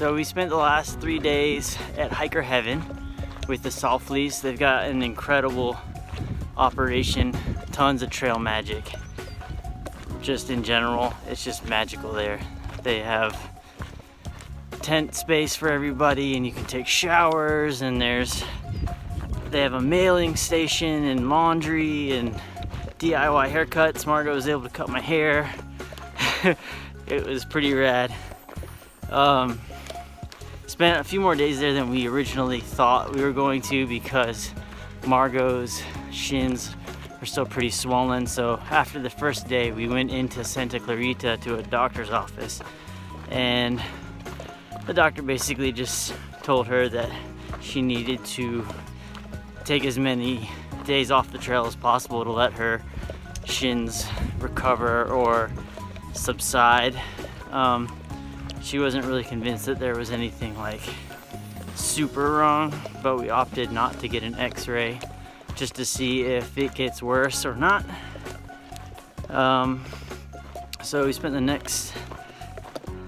So we spent the last 3 days at Hiker Heaven with the Salt Fleece. They've got an incredible operation, tons of trail magic. Just in general, it's just magical there. They have tent space for everybody and you can take showers, and they have a mailing station and laundry and DIY haircuts. Margo was able to cut my hair. It was pretty rad. Spent a few more days there than we originally thought we were going to because Margo's shins are still pretty swollen. So after the first day, we went into Santa Clarita to a doctor's office, and the doctor basically just told her that she needed to take as many days off the trail as possible to let her shins recover or subside. She wasn't really convinced that there was anything like super wrong, but we opted not to get an x-ray just to see if it gets worse or not. So we spent the next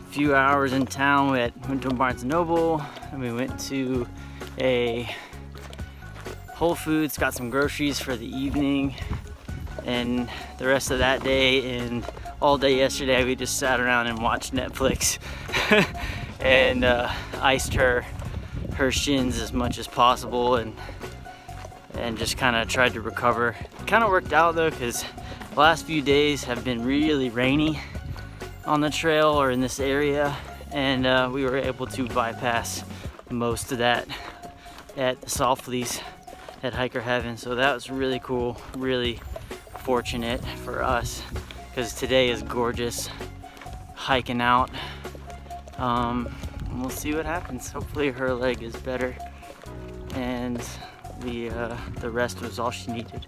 few hours in town. We went to a Barnes & Noble, and we went to a Whole Foods, got some groceries for the evening, and the rest of that day and all day yesterday we just sat around and watched Netflix and iced her shins as much as possible and just kind of tried to recover. It kind of worked out though, because the last few days have been really rainy on the trail or in this area, and we were able to bypass most of that at the Salt Fleece at Hiker Heaven. So that was really cool, really fortunate for us, because today is gorgeous hiking out. We'll see what happens. Hopefully her leg is better and the rest was all she needed.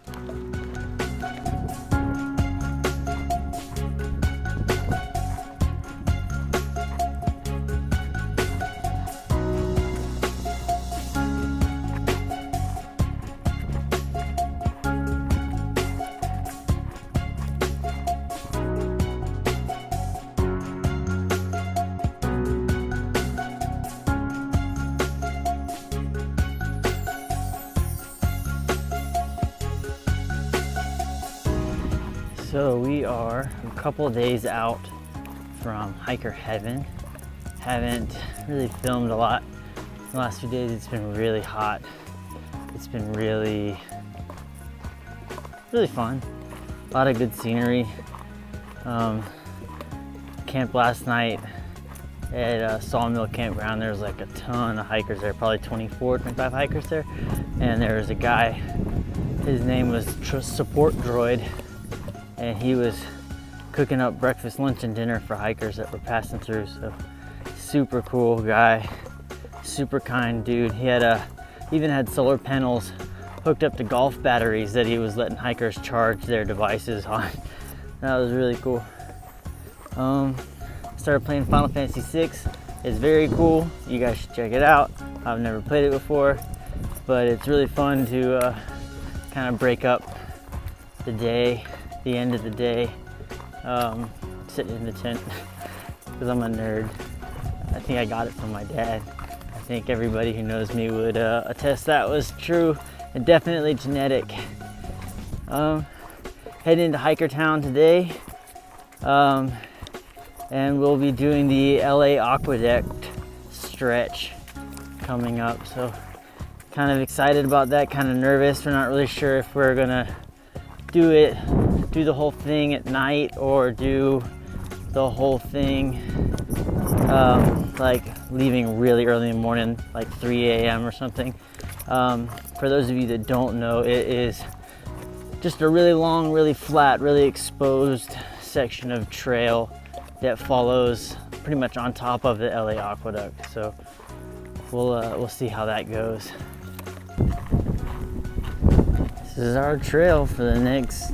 So we are a couple days out from Hiker Heaven. Haven't really filmed a lot the last few days. It's been really hot. It's been really fun. A lot of good scenery. Camped last night at Sawmill Campground. There's like a ton of hikers there, probably 24, 25 hikers there. And there was a guy, his name was Support Droid, and he was cooking up breakfast, lunch, and dinner for hikers that were passing through. So super cool guy, super kind dude. He had even had solar panels hooked up to golf batteries that he was letting hikers charge their devices on. That was really cool. Started playing Final Fantasy VI. It's very cool. You guys should check it out. I've never played it before, but it's really fun to kind of break up the day, the end of the day, sitting in the tent, because I'm a nerd. I think I got it from my dad. I think everybody who knows me would attest that was true, and definitely genetic. Heading into Hiker Town today, and we'll be doing the LA Aqueduct stretch coming up. So kind of excited about that, kind of nervous. We're not really sure if we're gonna do the whole thing at night or do the whole thing like leaving really early in the morning, like 3 a.m. or something. For those of you that don't know, it is just a really long, really flat, really exposed section of trail that follows pretty much on top of the LA Aqueduct. So we'll see how that goes. This is our trail for the next,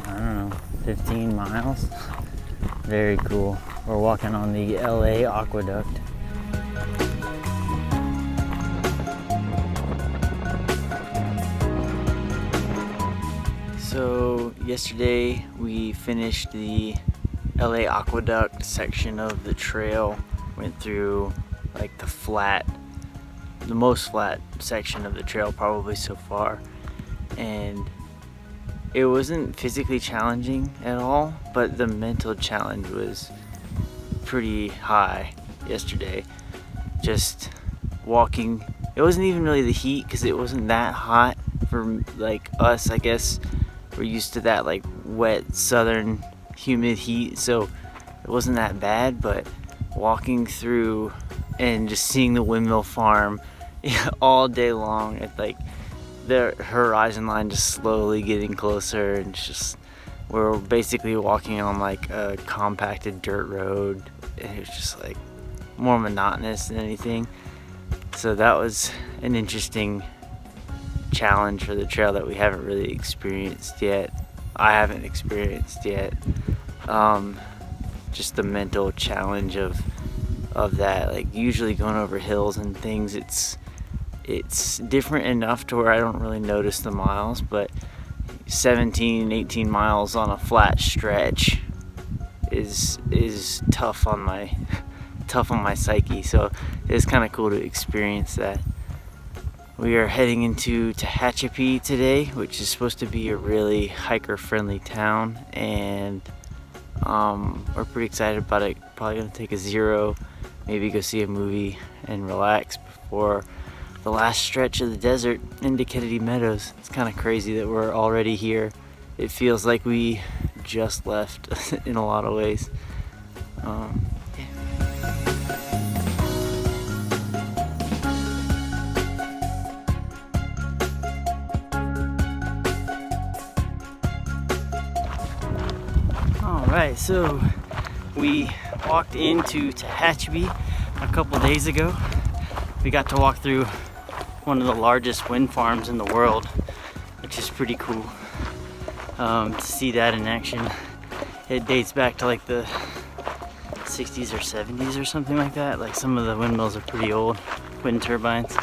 I don't know, 15 miles. Very cool. We're walking on the LA Aqueduct. So yesterday we finished the LA Aqueduct section of the trail. Went through like the most flat section of the trail probably so far, and it wasn't physically challenging at all, but the mental challenge was pretty high yesterday. Just walking, it wasn't even really the heat because it wasn't that hot for like us. I guess we're used to that like wet southern humid heat, so it wasn't that bad. But walking through and just seeing the windmill farm all day long at like the horizon line just slowly getting closer, and it's just we're basically walking on like a compacted dirt road, and it was just like more monotonous than anything. So that was an interesting challenge for the trail that we haven't really experienced yet. I haven't experienced yet. Just the mental challenge of that, like usually going over hills and things, it's different enough to where I don't really notice the miles, but 17, 18 miles on a flat stretch is tough on my psyche. So it's kind of cool to experience that. We are heading into Tehachapi today, which is supposed to be a really hiker-friendly town, and we're pretty excited about it. Probably gonna take a zero, maybe go see a movie and relax before the last stretch of the desert into Kennedy Meadows. It's kind of crazy that we're already here. It feels like we just left in a lot of ways. Alright, so we walked into Tehachapi a couple days ago. We got to walk through one of the largest wind farms in the world, which is pretty cool to see that in action. It dates back to like the 60s or 70s or something like that. Like some of the windmills are pretty old, wind turbines.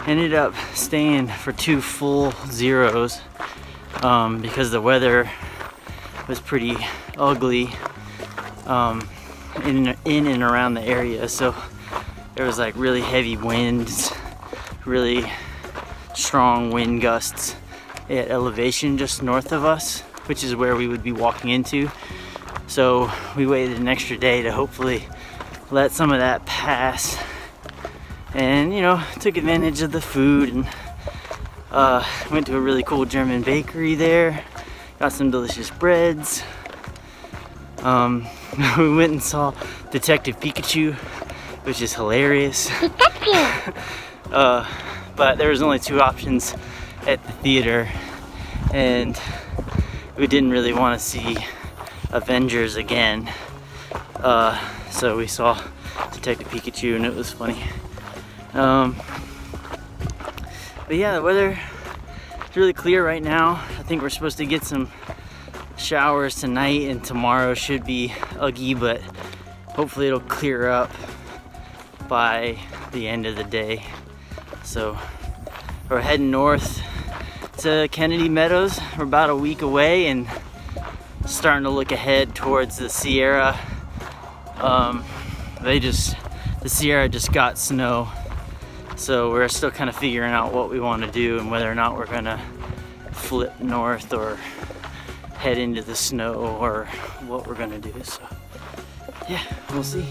Ended up staying for 2 full zeros because the weather was pretty ugly in and around the area. So there was like really heavy winds, really strong wind gusts at elevation just north of us, which is where we would be walking into. So we waited an extra day to hopefully let some of that pass, and you know, took advantage of the food, and went to a really cool German bakery there, got some delicious breads. We went and saw Detective Pikachu, which is hilarious. But there was only 2 options at the theater, and we didn't really want to see Avengers again. So we saw Detective Pikachu, and it was funny. But yeah, the weather is really clear right now. I think we're supposed to get some showers tonight, and tomorrow should be ugly, but hopefully it'll clear up by the end of the day. So we're heading north to Kennedy Meadows. We're about a week away and starting to look ahead towards the Sierra. The Sierra just got snow, so we're still kind of figuring out what we want to do and whether or not we're gonna flip north or head into the snow or what we're gonna do. So yeah, we'll see.